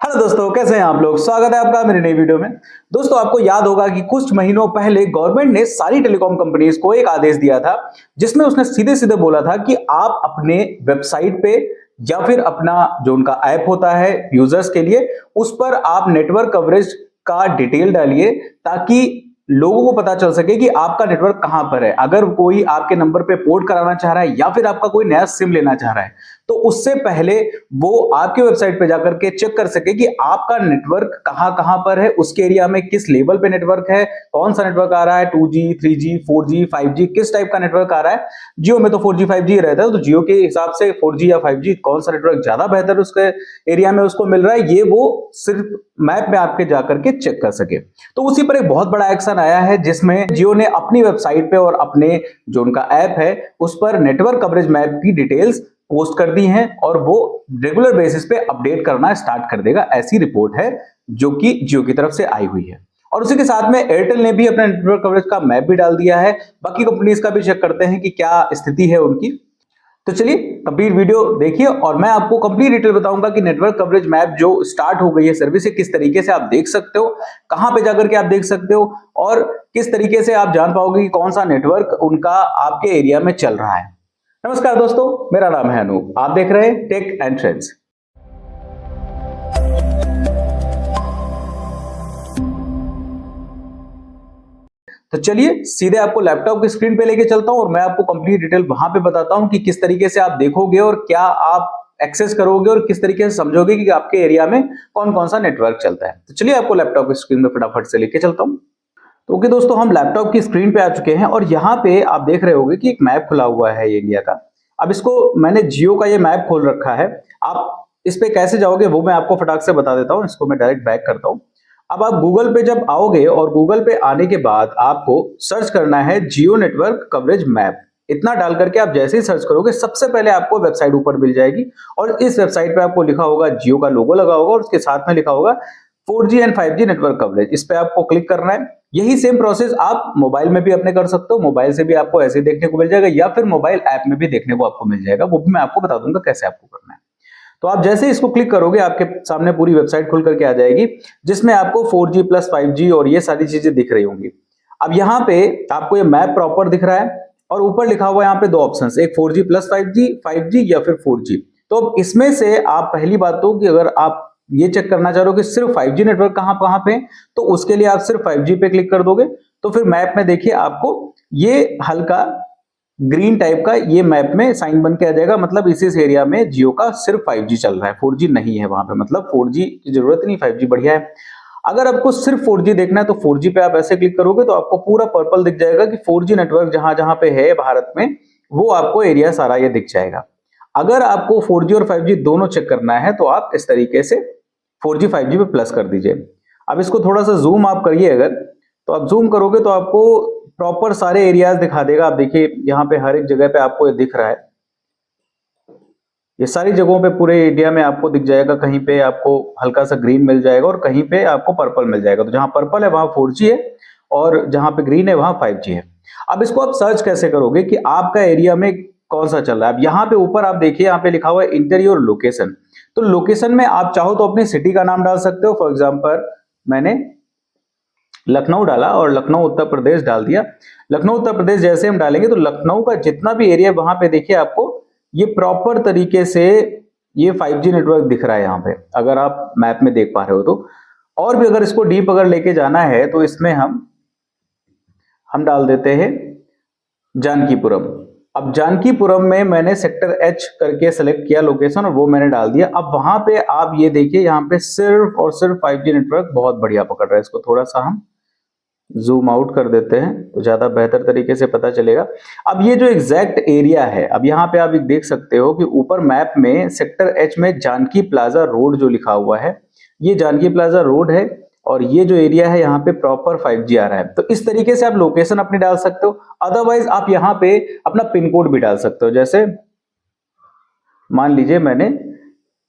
Hello दोस्तों, कैसे हैं आप लोग। स्वागत है आपका मेरी नई वीडियो में। दोस्तों, आपको याद होगा कि कुछ महीनों पहले गवर्नमेंट ने सारी टेलीकॉम कंपनीज को एक आदेश दिया था, जिसमें उसने सीधे सीधे बोला था कि आप अपने वेबसाइट पे या फिर अपना जो उनका ऐप होता है यूजर्स के लिए, उस पर आप नेटवर्क कवरेज का डिटेल डालिए, ताकि लोगों को पता चल सके कि आपका नेटवर्क कहां पर है। अगर कोई आपके नंबर पे पोर्ट कराना चाह रहा है या फिर आपका कोई नया सिम लेना चाह रहा है, तो उससे पहले वो आपके वेबसाइट पे जाकर के चेक कर सके कि आपका नेटवर्क कहां कहां पर है, उसके एरिया में किस लेवल पे नेटवर्क है, कौन सा नेटवर्क आ रहा है, 2G 3G 4G 5G, किस टाइप का नेटवर्क आ रहा है। जियो में तो 4G 5G रहता है, तो जियो के हिसाब से 4G या 5G कौन सा नेटवर्क ज्यादा बेहतर उसके एरिया में उसको मिल रहा है, ये वो सिर्फ मैप में आपके जाकर के चेक कर सके। तो उसी पर एक बहुत बड़ा एक्शन आया है, जिसमें जियो ने अपनी वेबसाइट पे और अपने जो उनका ऐप है उस पर नेटवर्क कवरेज मैप की डिटेल्स पोस्ट कर दी हैं, और वो रेगुलर बेसिस पे अपडेट करना स्टार्ट कर देगा। ऐसी रिपोर्ट है जो कि जियो की तरफ से आई हुई है। और उसी के साथ में एयरटेल ने भी अपना नेटवर्क कवरेज का मैप भी डाल दिया है। बाकी कंपनीज का भी चेक करते हैं कि क्या स्थिति है उनकी। तो चलिए कंप्लीट वीडियो देखिए, और मैं आपको कंप्लीट डिटेल बताऊंगा कि नेटवर्क कवरेज मैप जो स्टार्ट हो गई है सर्विस, किस तरीके से आप देख सकते हो, कहां पे जाकर के आप देख सकते हो, और किस तरीके से आप जान पाओगे कि कौन सा नेटवर्क उनका आपके एरिया में चल रहा है। नमस्कार दोस्तों, मेरा नाम है अनूप, आप देख रहे हैं टेक एंड ट्रेंड्स। तो चलिए सीधे आपको लैपटॉप की स्क्रीन पे लेके चलता हूं, और मैं आपको कंप्लीट डिटेल वहां पे बताता हूं कि किस तरीके से आप देखोगे और क्या आप एक्सेस करोगे और किस तरीके से समझोगे कि आपके एरिया में कौन कौन सा नेटवर्क चलता है। तो चलिए आपको लैपटॉप की स्क्रीन पे फटाफट से लेके चलता हूं। तो ओके दोस्तों, हम लैपटॉप की स्क्रीन पे आ चुके हैं, और यहाँ पे आप देख रहे होंगे कि एक मैप खुला हुआ है इंडिया का। अब इसको मैंने जियो का ये मैप खोल रखा है। आप इस पे कैसे जाओगे वो मैं आपको फटाक से बता देता हूँ। इसको मैं डायरेक्ट बैक करता हूँ। अब आप गूगल पे जब आओगे, और गूगल पे आने के बाद आपको सर्च करना है जियो नेटवर्क कवरेज मैप। इतना डाल करके आप जैसे ही सर्च करोगे, सबसे पहले आपको वेबसाइट ऊपर मिल जाएगी, और इस वेबसाइट पे आपको लिखा होगा जियो का लोगो लगा होगा, और उसके साथ में लिखा होगा 4G and 5G network coverage. इस पे आपको क्लिक करना है। यही सेम प्रोसेस आप मोबाइल में भी अपने कर सकते हो। मोबाइल से भी आपको ऐसे देखने को मिल जाएगा, या फिर मोबाइल ऐप में भी देखने को आपको मिल जाएगा। वो भी मैं आपको बता दूंगा कैसे आपको करना है। तो आप जैसे इसको क्लिक करोगे, आपके सामने पूरी वेबसाइट खुल करके आ जाएगी, जिसमें आपको 4G प्लस 5G और ये सारी चीजें दिख रही होंगी। अब यहाँ पे आपको ये मैप प्रॉपर दिख रहा है, और ऊपर लिखा हुआ है यहाँ पे दो ऑप्शंस, एक 4G प्लस 5G 5G या फिर 4G। तो अब इसमें से आप पहली बात तो कि अगर आप ये चेक करना चाह रहे हो कि सिर्फ 5G नेटवर्क कहां कहां पे, तो उसके लिए आप सिर्फ 5G पे क्लिक कर दोगे। तो फिर मैप में देखिए आपको ये हल्का ग्रीन टाइप का ये मैप में साइन बन के आ जाएगा, मतलब इस एरिया में जियो का सिर्फ 5G चल रहा है, 4G नहीं है वहां पे। मतलब 4G की जरूरत नहीं, 5G बढ़िया है। अगर आपको सिर्फ 4G देखना है तो 4G पे आप ऐसे क्लिक करोगे तो आपको पूरा पर्पल दिख जाएगा कि 4G नेटवर्क जहां जहां पे है भारत में, वो आपको एरिया सारा ये दिख जाएगा। अगर आपको 4G और 5G दोनों चेक करना है तो आप इस तरीके से 4G 5G पे प्लस कर दीजिए। अब इसको थोड़ा सा जूम आप करिए, अगर तो आप जूम करोगे तो आपको प्रॉपर सारे एरियाज दिखा देगा। आप देखिए यहाँ पे हर एक जगह पे आपको ये दिख रहा है, ये सारी जगहों पे पूरे इंडिया में आपको दिख जाएगा। कहीं पे आपको हल्का सा ग्रीन मिल जाएगा, और कहीं पे आपको पर्पल मिल जाएगा। तो जहां पर्पल है वहां 4G है, और जहां पे ग्रीन है वहां 5G है। अब इसको आप सर्च कैसे करोगे कि आपका एरिया में कौन सा चल रहा है। अब यहाँ पे ऊपर आप देखिए, यहाँ पे लिखा हुआ है इंटर योर लोकेशन। तो लोकेशन में आप चाहो तो अपनी सिटी का नाम डाल सकते हो। फॉर एग्जाम्पल मैंने लखनऊ डाला और लखनऊ उत्तर प्रदेश डाल दिया। लखनऊ उत्तर प्रदेश जैसे हम डालेंगे तो लखनऊ का जितना भी एरिया वहां पे देखिए आपको ये प्रॉपर तरीके से ये 5G नेटवर्क दिख रहा है यहाँ पे, अगर आप मैप में देख पा रहे हो तो। और भी अगर इसको डीप अगर लेके जाना है तो इसमें हम डाल देते हैं जानकीपुरम। अब जानकीपुरम में मैंने सेक्टर H करके सेलेक्ट किया लोकेशन, और वो मैंने डाल दिया। अब वहां पे आप ये देखिए, यहाँ पे सिर्फ और सिर्फ 5G नेटवर्क बहुत बढ़िया पकड़ रहा है। इसको थोड़ा सा हम जूम आउट कर देते हैं तो ज्यादा बेहतर तरीके से पता चलेगा। अब ये जो एग्जैक्ट एरिया है, अब यहाँ पे आप देख सकते हो कि ऊपर मैप में सेक्टर H में जानकी प्लाजा रोड जो लिखा हुआ है, ये जानकी प्लाजा रोड है, और ये जो एरिया है यहाँ पे प्रॉपर 5G आ रहा है। तो इस तरीके से आप लोकेशन अपनी डाल सकते हो। अदरवाइज आप यहाँ पे अपना पिन कोड भी डाल सकते हो। जैसे मान लीजिए मैंने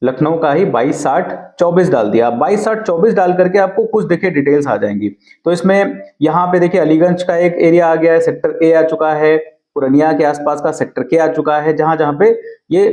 लखनऊ का ही 226024 डाल दिया। 226024 डाल करके आपको कुछ देखिए डिटेल्स आ जाएंगी। तो इसमें यहाँ पे देखिए अलीगंज का एक एरिया आ गया है, सेक्टर A आ चुका है। पुरनिया के आसपास का सेक्टर K आ चुका है, जहां जहां पे ये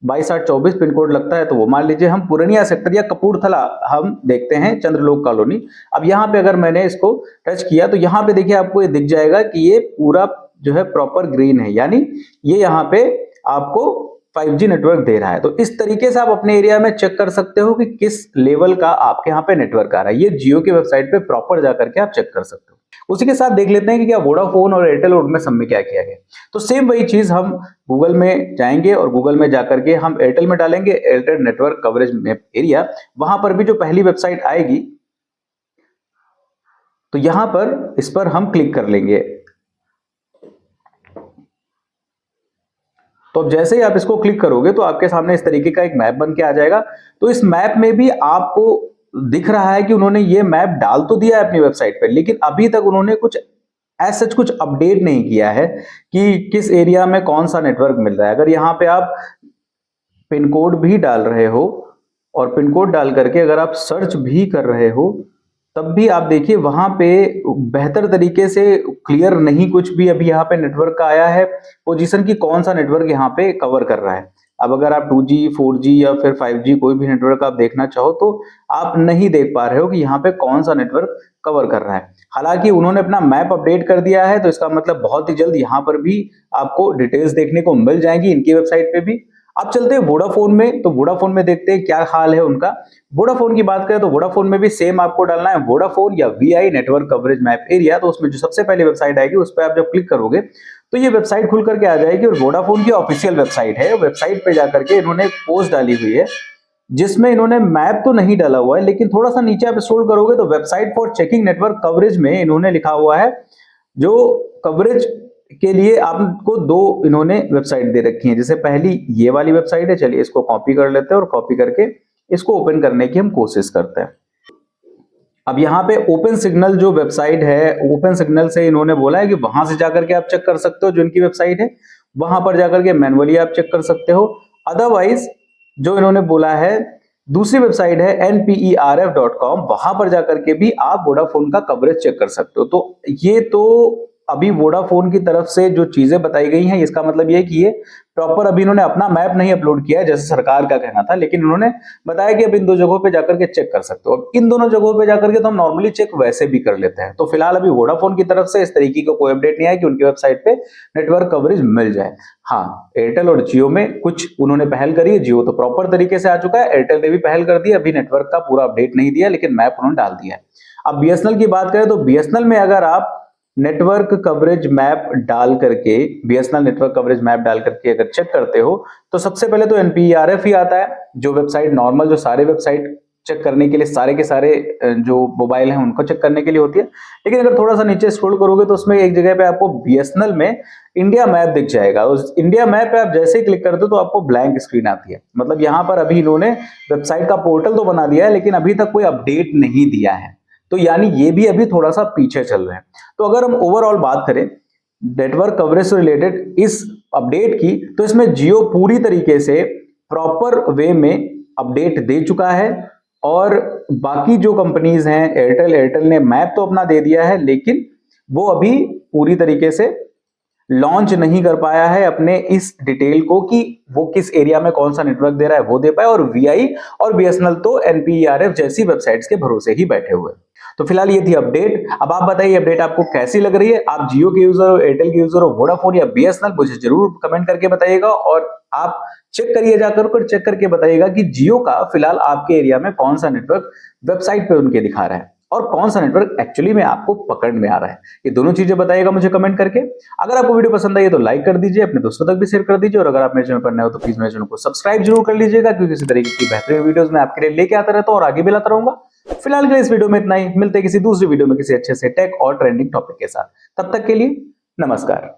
22/8/24 पिन कोड लगता है, तो वो मान लीजिए हम पूर्णिया सेक्टर या कपूरथला हम देखते हैं, चंद्रलोक कॉलोनी। अब यहाँ पे अगर मैंने इसको टच किया तो यहाँ पे देखिए आपको ये दिख जाएगा कि ये पूरा जो है प्रॉपर ग्रीन है, यानी ये यहाँ पे आपको 5G नेटवर्क दे रहा है। तो इस तरीके से आप अपने एरिया में चेक कर सकते हो कि किस लेवल का आपके यहाँ पे नेटवर्क आ रहा है। ये जियो की वेबसाइट पे प्रॉपर जाकर के आप चेक कर सकते हो। उसी के साथ देख लेते हैं कि क्या वोडाफोन और एयरटेल और उनमें सब में क्या किया गया। तो सेम वही चीज हम गूगल में जाएंगे और गूगल में जाकर के हम एयरटेल में डालेंगे Airtel network coverage map area. वहां पर भी जो पहली वेबसाइट आएगी तो यहां पर इस पर हम क्लिक कर लेंगे। तो अब जैसे ही आप इसको क्लिक करोगे तो आपके सामने इस तरीके का एक मैप बन के आ जाएगा। तो इस मैप में भी आपको दिख रहा है कि उन्होंने ये मैप डाल तो दिया है अपनी वेबसाइट पर, लेकिन अभी तक उन्होंने कुछ ऐसा कुछ अपडेट नहीं किया है कि किस एरिया में कौन सा नेटवर्क मिल रहा है। अगर यहाँ पे आप पिन कोड भी डाल रहे हो और पिन कोड डाल करके अगर आप सर्च भी कर रहे हो, तब भी आप देखिए वहां पे बेहतर तरीके से क्लियर नहीं कुछ भी अभी यहाँ पे नेटवर्क का आया है पोजीशन की, कौन सा नेटवर्क यहाँ पे कवर कर रहा है। अब अगर आप 2G 4G या फिर 5G कोई भी नेटवर्क आप देखना चाहो तो आप नहीं देख पा रहे हो कि यहाँ पे कौन सा नेटवर्क कवर कर रहा है। हालांकि उन्होंने अपना मैप अपडेट कर दिया है, तो इसका मतलब बहुत ही जल्द यहाँ पर भी आपको डिटेल्स देखने को मिल जाएंगी इनकी वेबसाइट पे भी। अब चलते हैं वोडाफोन में, तो वोडाफोन में देखते हैं क्या हाल है उनका। वोडाफोन की बात करें तो वोडाफोन में भी सेम आपको डालना है वोडाफोन या VI network coverage map area. तो उसमें जो सबसे पहले वेबसाइट आएगी उस पर आप जब क्लिक करोगे तो ये वेबसाइट खुल करके आ जाएगी और वोडाफोन की ऑफिशियल वेबसाइट है। वेबसाइट पे जाकर के इन्होंने एक पोस्ट डाली हुई है जिसमें इन्होंने मैप तो नहीं डाला हुआ है, लेकिन थोड़ा सा नीचे आप स्क्रॉल करोगे तो website for checking network coverage में इन्होंने लिखा हुआ है जो कवरेज के लिए आपको दो इन्होंने वेबसाइट दे रखी है। जैसे पहली ये वाली वेबसाइट है, चलिए इसको कॉपी कर लेते हैं और कॉपी करके इसको ओपन करने की हम कोशिश करते हैं। अब यहाँ पे ओपन सिग्नल जो वेबसाइट है, ओपन सिग्नल से इन्होंने बोला है कि वहां से जाकर के आप चेक कर सकते हो, जो इनकी वेबसाइट है वहां पर जाकर के मैनुअली आप चेक कर सकते हो। अदरवाइज जो इन्होंने बोला है दूसरी वेबसाइट है nperf.com, वहां पर जाकर के भी आप वोडाफोन का कवरेज चेक कर सकते हो। तो ये तो अभी वोडाफोन की तरफ से जो चीजें बताई गई हैं, इसका मतलब ये है कि ये प्रॉपर अभी इन्होंने अपना मैप नहीं अपलोड किया है जैसे सरकार का कहना था, लेकिन उन्होंने बताया कि अब इन दो जगहों पे जाकर के चेक कर सकते हो। अब इन दोनों जगहों पे जाकर के तो हम नॉर्मली चेक वैसे भी कर लेते हैं। तो फिलहाल अभी वोडाफोन की तरफ से इस तरीके का कोई अपडेट नहीं आया कि उनकी वेबसाइट पे नेटवर्क कवरेज मिल जाए। हाँ, एयरटेल और जियो में कुछ उन्होंने पहल करी है। जियो तो प्रॉपर तरीके से आ चुका है, एयरटेल ने भी पहल कर दी, अभी नेटवर्क का पूरा अपडेट नहीं दिया लेकिन मैप उन्होंने डाल दिया है। अब BSNL की बात करें तो BSNL में अगर आप नेटवर्क कवरेज मैप डाल करके BSNL नेटवर्क कवरेज मैप डाल करके अगर चेक करते हो तो सबसे पहले तो NPRF ही आता है, जो वेबसाइट नॉर्मल जो सारे वेबसाइट चेक करने के लिए सारे के सारे जो मोबाइल हैं उनको चेक करने के लिए होती है। लेकिन अगर थोड़ा सा नीचे स्क्रॉल करोगे तो उसमें एक जगह पे आपको BSNL में इंडिया मैप दिख जाएगा। उस इंडिया मैप पे आप जैसे ही क्लिक करते हो तो आपको ब्लैंक स्क्रीन आती है। मतलब यहाँ पर अभी इन्होंने वेबसाइट का पोर्टल तो बना दिया है लेकिन अभी तक कोई अपडेट नहीं दिया है, तो यानी ये भी अभी थोड़ा सा पीछे चल रहे हैं। तो अगर हम ओवरऑल बात करें नेटवर्क कवरेज से रिलेटेड इस अपडेट की, तो इसमें जियो पूरी तरीके से प्रॉपर वे में अपडेट दे चुका है और बाकी जो कंपनीज हैं एयरटेल ने मैप तो अपना दे दिया है लेकिन वो अभी पूरी तरीके से लॉन्च नहीं कर पाया है अपने इस डिटेल को कि वो किस एरिया में कौन सा नेटवर्क दे रहा है वो दे पाए। और VI और BSNL तो NPRF जैसी वेबसाइट्स के भरोसे ही बैठे हुए। तो फिलहाल ये थी अपडेट। अब आप बताइए अपडेट आपको कैसी लग रही है। आप जियो के यूजर हो, एयरटेल के यूजर हो, वोडाफोन या BSNL, मुझे जरूर कमेंट करके बताइएगा। और आप चेक करिए जाकर चेक करके बताइएगा कि जियो का फिलहाल आपके एरिया में कौन सा नेटवर्क वेबसाइट पे उनके दिखा रहा है और कौन सा नेटवर्क एक्चुअली में आपको पकड़ में आ रहा है। ये दोनों चीजें बताइएगा मुझे कमेंट करके। अगर आपको वीडियो पसंद आई है तो लाइक कर दीजिए, अपने दोस्तों तक भी शेयर कर दीजिए और अगर आप मेरे चैनल पर नए हो तो प्लीज मेरे चैनल को सब्सक्राइब जरूर कर लीजिएगा, क्योंकि इसी तरीके की बेहतरीन वीडियोस मैं आपके लिए लेके आता रहता हूं और आगे भी लाता रहूंगा। फिलहाल के लिए इस वीडियो में इतना ही, मिलते हैं किसी दूसरी वीडियो में किसी अच्छे से टेक और ट्रेंडिंग टॉपिक के साथ। तब तक के लिए नमस्कार।